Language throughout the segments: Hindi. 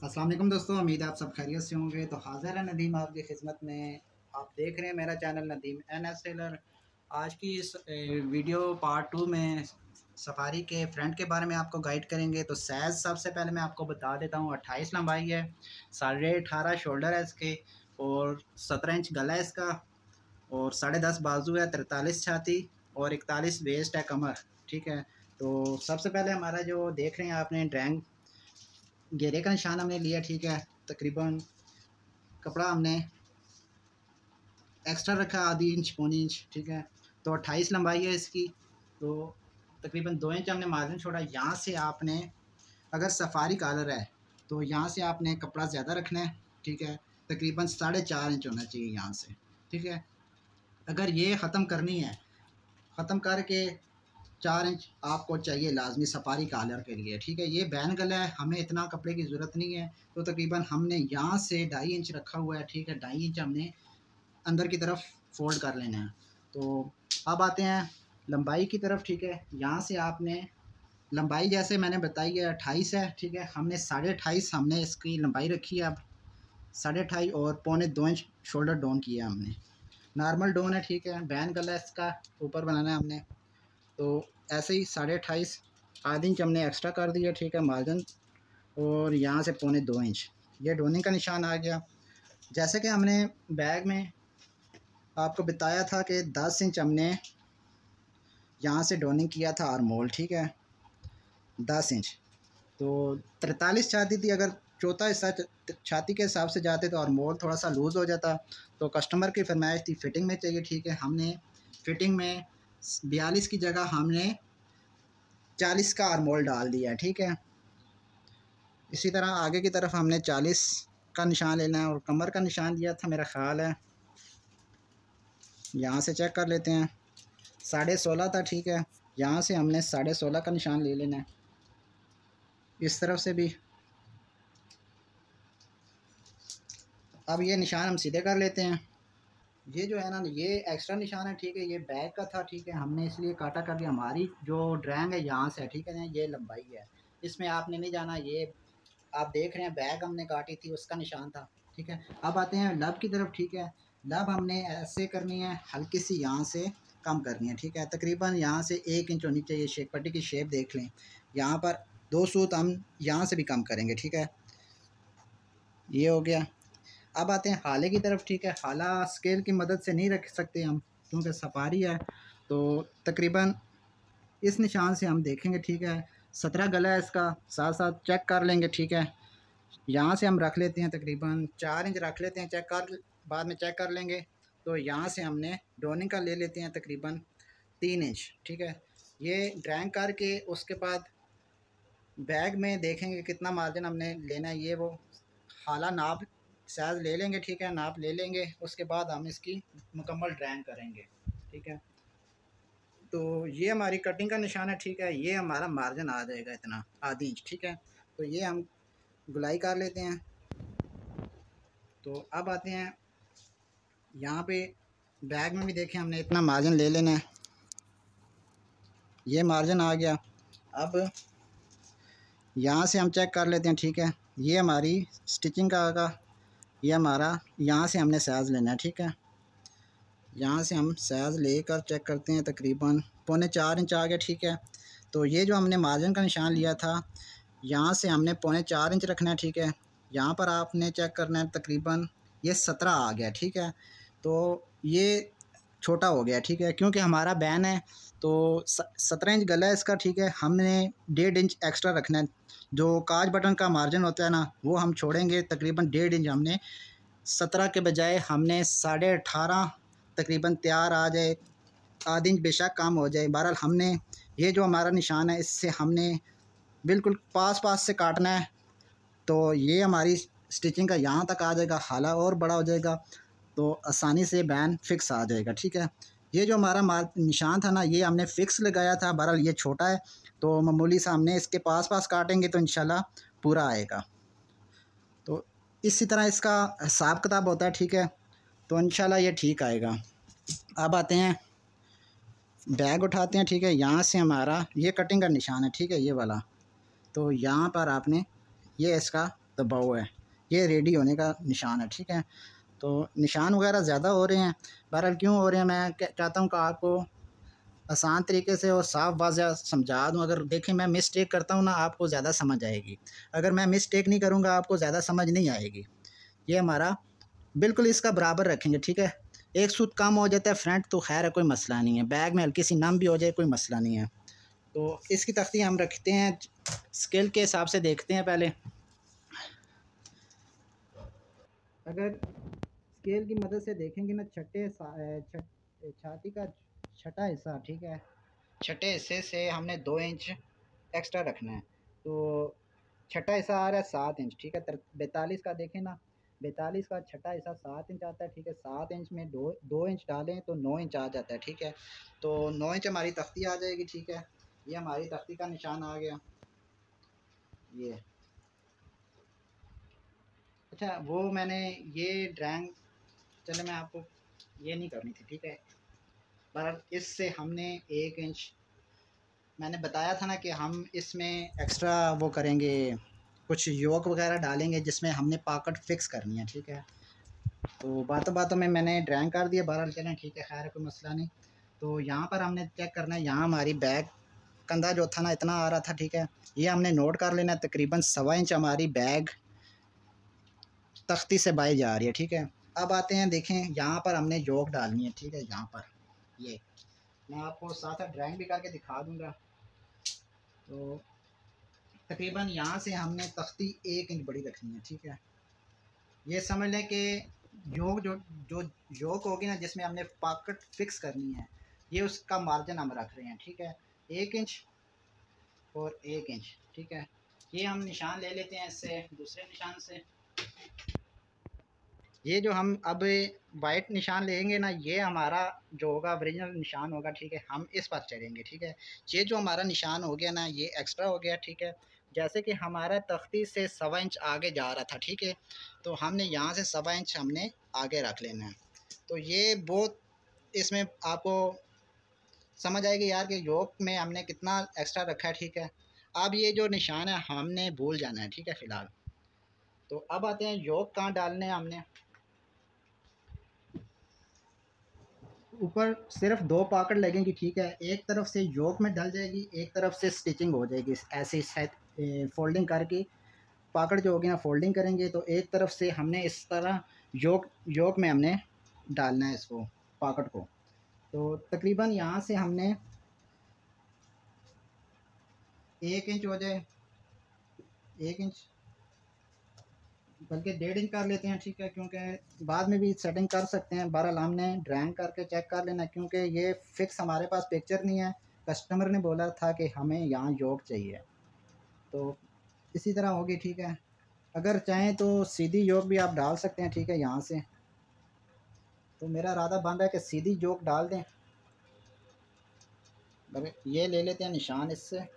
अस्सलाम वालेकुम दोस्तों, उम्मीद है आप सब खैरियत से होंगे। तो हाज़िर है नदीम आपकी खिदमत में। आप देख रहे हैं मेरा चैनल नदीम NS टेलर। आज की इस वीडियो पार्ट 2 में सफारी के फ्रंट के बारे में आपको गाइड करेंगे। तो साइज़ सबसे पहले मैं आपको बता देता हूँ। 28 लंबाई है, 18.5 शोल्डर है इसके, और 17 इंच गला है इसका, और 10.5 बाजू है, 43 छाती और 41 वेस्ट है कमर। ठीक है। तो सबसे पहले हमारा जो देख रहे हैं आपने ड्राइंग घेरे का निशान हमने लिया। ठीक है। तकरीबन कपड़ा हमने एक्स्ट्रा रखा आधी इंच पौनी इंच। ठीक है। तो 28 लंबाई है इसकी। तो तकरीबन 2 इंच हमने मार्जिन छोड़ा। यहाँ से आपने अगर सफारी कॉलर है तो यहाँ से आपने कपड़ा ज़्यादा रखना है। ठीक है। तकरीबन 4.5 इंच होना चाहिए यहाँ से। ठीक है। अगर ये ख़त्म करनी है, ख़त्म करके 4 इंच आपको चाहिए लाजमी सफारी कॉलर के लिए। ठीक है। ये बैन गला है, हमें इतना कपड़े की ज़रूरत नहीं है। तो तकरीबन हमने यहाँ से 2.5 इंच रखा हुआ है। ठीक है। 2.5 इंच हमने अंदर की तरफ फोल्ड कर लेना है। तो अब आते हैं लंबाई की तरफ। ठीक है। यहाँ से आपने लंबाई जैसे मैंने बताई है 28 है। ठीक है। हमने 28.5 हमने इसकी लंबाई रखी है। अब 28.5 और 2.25 इंच शोल्डर डाउन किया हमने। नॉर्मल डाउन है। ठीक है। बैन गला इसका ऊपर बनाना है हमने। तो ऐसे ही 28.5 आधी इंच हमने एक्स्ट्रा कर दिया। ठीक है। मार्जिन, और यहाँ से 2.25 इंच ये डोनिंग का निशान आ गया। जैसे कि हमने बैग में आपको बताया था कि 10 इंच हमने यहाँ से डोनिंग किया था आर्मोल। ठीक है। 10 इंच तो 43 छाती थी। अगर चौथा हिस्सा छाती के हिसाब से जाते तो आर्मोल थोड़ा सा लूज़ हो जाता। तो कस्टमर की फरमाइश थी फ़िटिंग में चाहिए। ठीक है। हमने फ़िटिंग में 42 की जगह हमने 40 का आर्मोल डाल दिया। ठीक है। इसी तरह आगे की तरफ हमने 40 का निशान लेना है, और कमर का निशान दिया था मेरा ख़्याल है, यहाँ से चेक कर लेते हैं, 16.5 था। ठीक है। यहाँ से हमने 16.5 का निशान ले लेना है। इस तरफ से भी अब ये निशान हम सीधे कर लेते हैं। ये जो है ना, ये एक्स्ट्रा निशान है। ठीक है। ये बैग का था। ठीक है। हमने इसलिए काटा कर दिया। हमारी जो ड्राइंग है यहाँ से, ठीक है ना, ये लंबाई है, इसमें आपने नहीं जाना। ये आप देख रहे हैं बैग हमने काटी थी, उसका निशान था। ठीक है। अब आते हैं लब की तरफ। ठीक है। लब हमने ऐसे करनी है, हल्की सी यहाँ से कम करनी है। ठीक है। तकरीबन यहाँ से 1 इंच होनी चाहिए। शेप पट्टी की शेप देख लें। यहाँ पर 2 सूत हम यहाँ से भी कम करेंगे। ठीक है। ये हो गया। अब आते हैं हाले की तरफ। ठीक है। हाला स्केल की मदद से नहीं रख सकते हम, क्योंकि सफारी है। तो तकरीबन इस निशान से हम देखेंगे। ठीक है। 17 गला है इसका, साथ साथ चेक कर लेंगे। ठीक है। यहाँ से हम रख लेते हैं तकरीबन 4 इंच रख लेते हैं, चेक कर बाद में चेक कर लेंगे। तो यहाँ से हमने डोनिंग का ले लेते हैं तकरीबन 3 इंच। ठीक है। ये ड्राइंग करके उसके बाद बैग में देखेंगे कितना मार्जिन हमने लेना है। ये वो हाला नाप साइज़ ले लेंगे। ठीक है। नाप ले लेंगे, उसके बाद हम इसकी मुकम्मल ड्राइंग करेंगे। ठीक है। तो ये हमारी कटिंग का निशान है। ठीक है। ये हमारा मार्जिन आ जाएगा इतना, आधी इंच। ठीक है। तो ये हम गुलाई कर लेते हैं। तो अब आते हैं यहाँ पे बैग में भी देखें हमने इतना मार्जिन ले लेना है। ये मार्जिन आ गया। अब यहाँ से हम चेक कर लेते हैं। ठीक है। ये हमारी स्टिचिंग का आगा, ये हमारा यहाँ से हमने साइज़ लेना है। ठीक है। यहाँ से हम साइज़ लेकर चेक करते हैं, तकरीबन 4.25 इंच आ गया। ठीक है। तो ये जो हमने मार्जिन का निशान लिया था, यहाँ से हमने 4.25 इंच रखना है। ठीक है। यहाँ पर आपने चेक करना है, तकरीबन ये 17 आ गया। ठीक है। तो ये छोटा हो गया। ठीक है। क्योंकि हमारा बैन है, तो 17 इंच गला है इसका। ठीक है। हमने 1.5 इंच एक्स्ट्रा रखना है। जो काज बटन का मार्जिन होता है ना, वो हम छोड़ेंगे। तकरीबन 1.5 इंच हमने 17 के बजाय हमने 18.5 तकरीबन तैयार आ जाए। आधी इंच बेशक कम हो जाए। बहरहाल हमने ये जो हमारा निशान है, इससे हमने बिल्कुल पास पास से काटना है। तो ये हमारी स्टिचिंग का यहाँ तक आ जाएगा। हाला और बड़ा हो जाएगा, तो आसानी से बैन फिक्स आ जाएगा। ठीक है। ये जो हमारा निशान था ना, ये हमने फ़िक्स लगाया था। बहरहाल ये छोटा है, तो मामूली सा हमने इसके पास पास काटेंगे तो इंशाल्लाह पूरा आएगा। तो इसी तरह इसका हिसाब किताब होता है। ठीक है। तो इंशाल्लाह ये ठीक आएगा। अब आते हैं बैग उठाते हैं। ठीक है। यहाँ से हमारा ये कटिंग का निशान है। ठीक है। ये वाला, तो यहाँ पर आपने ये इसका दबाव है, ये रेडी होने का निशान है, ठीक है। तो निशान वगैरह ज़्यादा हो रहे हैं, बहरहाल क्यों हो रहे हैं मैं चाहता हूँ कि आपको आसान तरीके से और साफ वाज़ेह समझा दूँ। अगर देखें मैं मिस्टेक करता हूँ ना, आपको ज़्यादा समझ आएगी, अगर मैं मिस्टेक नहीं करूँगा आपको ज़्यादा समझ नहीं आएगी। ये हमारा बिल्कुल इसका बराबर रखेंगे, ठीक है। एक सूत कम हो जाता है फ्रंट तो खैर है, कोई मसला नहीं है, बैग में हल्की सी नम भी हो जाए कोई मसला नहीं है। तो इसकी तख्ती हम रखते हैं स्केल के हिसाब से, देखते हैं पहले। अगर स्केल की मदद से देखेंगे ना, छाती का छठा हिस्सा, ठीक है, छठे हिस्से से हमने 2 इंच एक्स्ट्रा रखना है। तो छठा हिस्सा आ रहा है 7 इंच, ठीक है। 42 का देखें ना, 42 का छठा हिस्सा 7 इंच आता है, ठीक है। 7 इंच में दो इंच डालें तो 9 इंच आ जाता है, ठीक है। तो 9 इंच हमारी तख्ती आ जाएगी, ठीक है। ये हमारी तख्ती का निशान आ गया, ये। अच्छा वो मैंने ये ड्राइंग, चले मैं आपको ये नहीं करनी थी, ठीक है। पर इससे हमने 1 इंच, मैंने बताया था ना कि हम इसमें एक्स्ट्रा वो करेंगे, कुछ योक वगैरह डालेंगे जिसमें हमने पॉकेट फिक्स करनी है, ठीक है। तो बातों बातों में मैंने ड्राइंग कर दिया, बहरहाल चलें ठीक है, खैर कोई मसला नहीं। तो यहाँ पर हमने चेक करना है, यहाँ हमारी बैग कंधा जो था ना इतना आ रहा था, ठीक है। ये हमने नोट कर लेना है, तकरीबन 1.25 इंच हमारी बैग तख्ती से बाई जा रही है, ठीक है। अब आते हैं, देखें यहाँ पर हमने योक डालनी है, ठीक है। यहाँ पर ये मैं आपको साथ साथ ड्राइंग भी करके दिखा दूँगा। तो तकरीबन यहाँ से हमने तख्ती 1 इंच बड़ी रखनी है, ठीक है। ये समझ लें कि योग जो जो योग होगी ना, जिसमें हमने पॉकेट फिक्स करनी है, ये उसका मार्जिन हम रख रहे हैं, ठीक है। 1 इंच और 1 इंच, ठीक है। ये हम निशान ले लेते हैं इससे, दूसरे निशान से। ये जो हम अब वाइट निशान लेंगे ना, ये हमारा जो होगा ओरिजिनल निशान होगा, ठीक है। हम इस पर चलेंगे, ठीक है। ये जो हमारा निशान हो गया ना, ये एक्स्ट्रा हो गया, ठीक है। जैसे कि हमारा तख्ती से 1.25 इंच आगे जा रहा था, ठीक है। तो हमने यहाँ से 1.25 इंच हमने आगे रख लेना है। तो ये बहुत इसमें आपको समझ आएगी यार कि योक में हमने कितना एक्स्ट्रा रखा है, ठीक है। अब ये जो निशान है हमने भूल जाना है, ठीक है फ़िलहाल। तो अब आते हैं योक कहाँ डालने हैं हमने। ऊपर सिर्फ 2 पॉकेट लगेंगी, ठीक है। एक तरफ से योक में डल जाएगी, एक तरफ से स्टिचिंग हो जाएगी, ऐसे फोल्डिंग करके पॉकेट जो होगी ना फोल्डिंग करेंगे। तो एक तरफ से हमने इस तरह योक योक में हमने डालना है इसको, पॉकेट को। तो तकरीबन यहाँ से हमने 1 इंच हो जाए, 1 इंच बल्कि 1.5 इंच कर लेते हैं, ठीक है। क्योंकि बाद में भी सेटिंग कर सकते हैं, बहरहाल हमने ड्राइंग करके चेक कर लेना, क्योंकि ये फ़िक्स हमारे पास पिक्चर नहीं है। कस्टमर ने बोला था कि हमें यहाँ योक चाहिए, तो इसी तरह होगी, ठीक है। अगर चाहें तो सीधी योक भी आप डाल सकते हैं, ठीक है, यहाँ से। तो मेरा इरादा बन रहा है कि सीधी योक डाल दें। ये ले लेते हैं निशान इससे,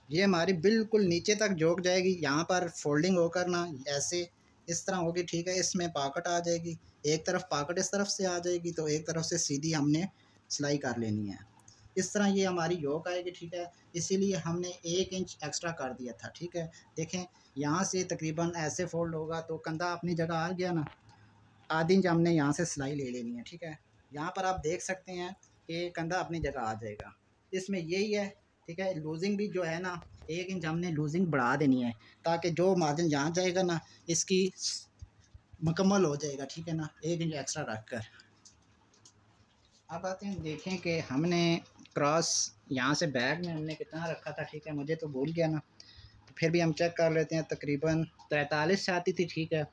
ये हमारी बिल्कुल नीचे तक जोक जाएगी। यहाँ पर फोल्डिंग होकर ना ऐसे इस तरह होगी, ठीक है। इसमें पॉकेट आ जाएगी, एक तरफ पॉकेट इस तरफ से आ जाएगी, तो एक तरफ से सीधी हमने सिलाई कर लेनी है। इस तरह ये हमारी योक आएगी, ठीक है। इसीलिए हमने 1 इंच एक्स्ट्रा कर दिया था, ठीक है। देखें यहाँ से तकरीबन ऐसे फोल्ड होगा तो कंधा अपनी जगह आ गया ना, आधी इंच हमने यहाँ से सिलाई ले लेनी है, ठीक है। यहाँ पर आप देख सकते हैं कि कंधा अपनी जगह आ जाएगा। इसमें यही है, ठीक है। लूजिंग भी जो है ना, 1 इंच हमने लूजिंग बढ़ा देनी है, ताकि जो मार्जिन यहाँ जाएगा ना इसकी मुकम्मल हो जाएगा, ठीक है ना, 1 इंच एक्स्ट्रा रख कर। अब आते हैं, देखें कि हमने क्रॉस यहाँ से बैग में हमने कितना रखा था, ठीक है। मुझे तो भूल गया ना, तो फिर भी हम चेक कर लेते हैं। तकरीबन 43 से आती थी, ठीक है।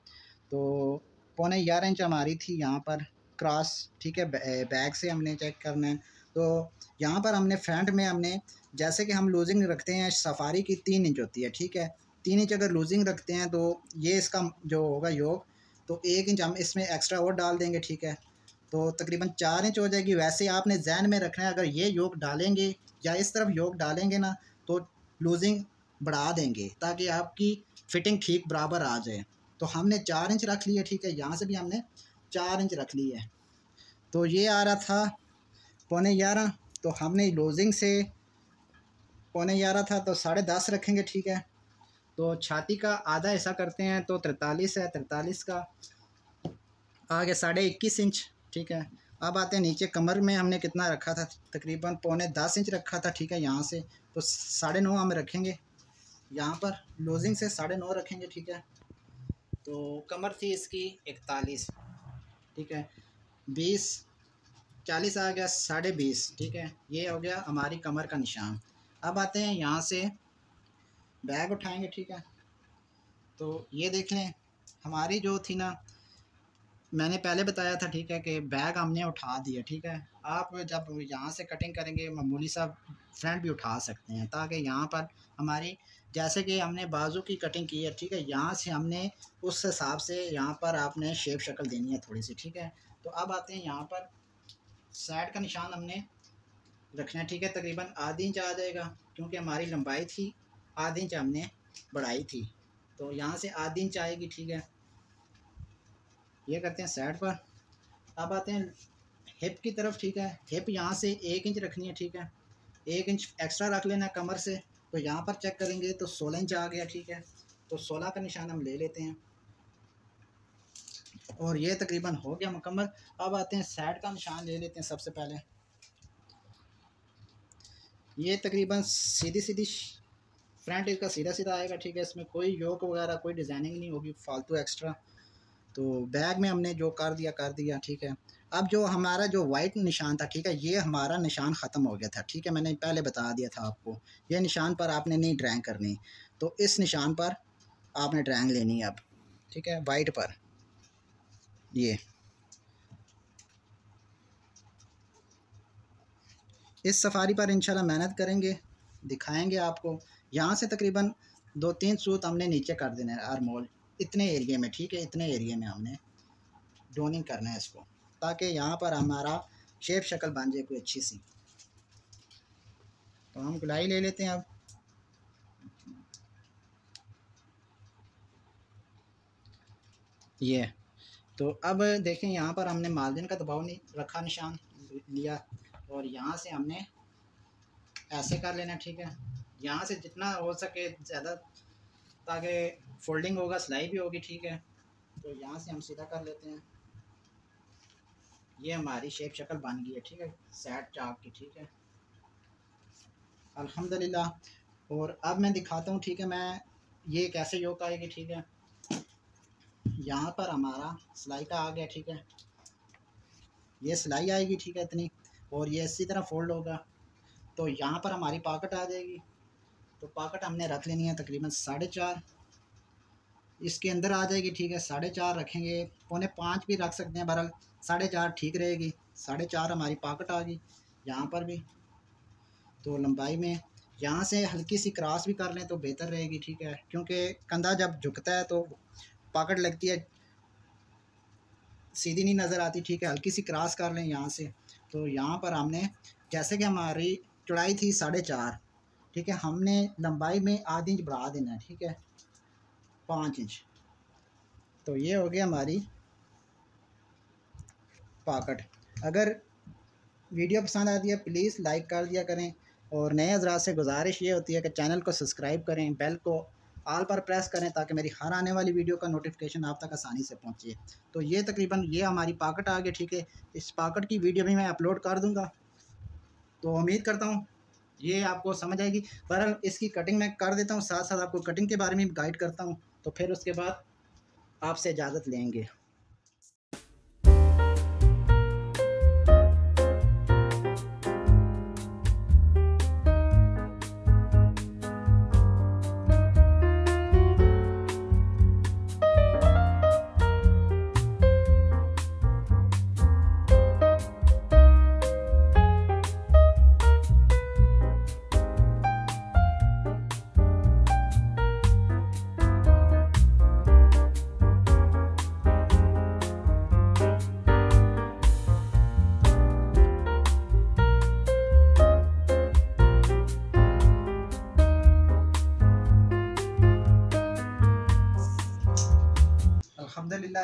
तो 11.25 इंच हमारी थी यहाँ पर क्रॉस, ठीक है। बैग से हमने चेक करना है। तो यहाँ पर हमने फ्रंट में हमने, जैसे कि हम लूजिंग रखते हैं सफारी की 3 इंच होती है, ठीक है। 3 इंच अगर लूजिंग रखते हैं तो ये इसका जो होगा योग, तो 1 इंच हम इसमें एक्स्ट्रा और डाल देंगे, ठीक है। तो तकरीबन 4 इंच हो जाएगी। वैसे आपने जहन में रखना है, अगर ये योग डालेंगे या इस तरफ योग डालेंगे ना, तो लूजिंग बढ़ा देंगे ताकि आपकी फ़िटिंग ठीक बराबर आ जाए। तो हमने 4 इंच रख लिया, ठीक है। यहाँ से भी हमने 4 इंच रख ली है। तो ये आ रहा था 11:15, तो हमने लूजिंग से 11:15 था तो 10:30 रखेंगे, ठीक है। तो छाती का आधा हिस्सा करते हैं तो 43 है, 43 का आगे 21.5 इंच, ठीक है। अब आते हैं नीचे, कमर में हमने कितना रखा था, तकरीबन 10 इंच रखा था, ठीक है। यहाँ से तो 9.5 हम रखेंगे, यहाँ पर लूजिंग से 9.5 रखेंगे, ठीक है। तो कमर थी इसकी 41, ठीक है। 20 40 आ गया 20.5, ठीक है। ये हो गया हमारी कमर का निशान। अब आते हैं यहाँ से बैग उठाएंगे, ठीक है। तो ये देख लें हमारी जो थी ना, मैंने पहले बताया था, ठीक है, कि बैग हमने उठा दिया, ठीक है। आप जब यहाँ से कटिंग करेंगे मामूली सा फ्रंट भी उठा सकते हैं, ताकि यहाँ पर हमारी जैसे कि हमने बाजू की कटिंग की है, ठीक है, यहाँ से हमने उस हिसाब से यहाँ पर आपने शेप शक्ल देनी है थोड़ी सी, ठीक है। तो अब आते हैं यहाँ पर साइड का निशान हमने रखना है, ठीक है। तकरीबन आधी इंच आ जाएगा, क्योंकि हमारी लंबाई थी आधी इंच हमने बढ़ाई थी, तो यहाँ से आधी इंच आएगी, ठीक है। ये करते हैं साइड पर। अब आते हैं हिप की तरफ, ठीक है। हिप यहाँ से 1 इंच रखनी है, ठीक है। 1 इंच एक्स्ट्रा रख लेना है कमर से, तो यहाँ पर चेक करेंगे तो 16 इंच आ गया, ठीक है। तो 16 का निशान हम ले लेते हैं और ये तकरीबन हो गया मुकम्मल। अब आते हैं साइड का निशान ले लेते हैं सबसे पहले। ये तकरीबन सीधी सीधी फ्रंट इसका सीधा सीधा आएगा, ठीक है। इसमें कोई योक वगैरह कोई डिज़ाइनिंग नहीं होगी फालतू एक्स्ट्रा। तो बैग में हमने जो कर दिया, ठीक है। अब जो हमारा जो वाइट निशान था, ठीक है, ये हमारा निशान ख़त्म हो गया था, ठीक है। मैंने पहले बता दिया था आपको, ये निशान पर आपने नहीं ड्राइंग करनी, तो इस निशान पर आपने ड्राइंग लेनी है अब, ठीक है, वाइट पर। ये इस सफारी पर इंशाल्लाह मेहनत करेंगे, दिखाएंगे आपको। यहाँ से तकरीबन 2-3 सूत हमने नीचे कर देना है आर्मोल, इतने एरिया में, ठीक है। इतने एरिया में हमने डोनिंग करना है इसको, ताकि यहाँ पर हमारा शेप शक्ल बन जाए कोई अच्छी सी। तो हम गुलाई ले लेते हैं अब। ये तो अब देखें, यहाँ पर हमने मार्जिन का दबाव नहीं रखा, निशान लिया और यहाँ से हमने ऐसे कर लेना, ठीक है। यहाँ से जितना हो सके ज़्यादा, ताकि फोल्डिंग होगा, सिलाई भी होगी, ठीक है। तो यहाँ से हम सीधा कर लेते हैं। ये हमारी शेप शक्ल बन गई है, ठीक है, साइड चाक की, ठीक है, अल्हम्दुलिल्लाह। और अब मैं दिखाता हूँ, ठीक है, मैं ये कैसे योक आएगी, ठीक है। यहाँ पर हमारा सिलाई का आ गया, ठीक है, ये सिलाई आएगी, ठीक है, इतनी, और ये इसी तरह फोल्ड होगा। तो यहाँ पर हमारी पॉकेट आ जाएगी, तो पॉकेट हमने रख लेनी है तकरीबन 4.5 इसके अंदर आ जाएगी, ठीक है। 4.5 रखेंगे, 4.25 भी रख सकते हैं, बहरहाल 4.5 ठीक रहेगी। 4.5 हमारी पॉकेट आ गई यहाँ पर भी। तो लंबाई में यहाँ से हल्की सी क्रॉस भी कर लें तो बेहतर रहेगी, ठीक है, क्योंकि कंधा जब झुकता है तो पॉकेट लगती है, सीधी नहीं नज़र आती, ठीक है। हल्की सी क्रॉस कर लें यहाँ से। तो यहाँ पर हमने, जैसे कि हमारी चौड़ाई थी 4.5, ठीक है, हमने लंबाई में आधी इंच बढ़ा देना है, ठीक है, 5 इंच। तो ये हो गया हमारी पॉकेट। अगर वीडियो पसंद आती है प्लीज़ लाइक कर दिया करें, और नए हज़रात से गुजारिश ये होती है कि चैनल को सब्सक्राइब करें, बेल को ऑल पर प्रेस करें, ताकि मेरी हर आने वाली वीडियो का नोटिफिकेशन आप तक आसानी से पहुंचे। तो ये तकरीबन ये हमारी पॉकेट आ गई, ठीक है। इस पॉकेट की वीडियो भी मैं अपलोड कर दूंगा, तो उम्मीद करता हूँ ये आपको समझ आएगी। बहरहाल इसकी कटिंग मैं कर देता हूँ, साथ साथ आपको कटिंग के बारे में गाइड करता हूँ, तो फिर उसके बाद आपसे इजाज़त लेंगे।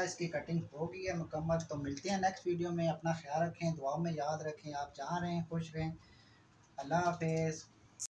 इसकी कटिंग हो गई है मुकम्मल। तो मिलते हैं नेक्स्ट वीडियो में। अपना ख्याल रखें, दुआ में याद रखें। आप जहाँ रहें खुश रहें। अल्लाह हाफिज़।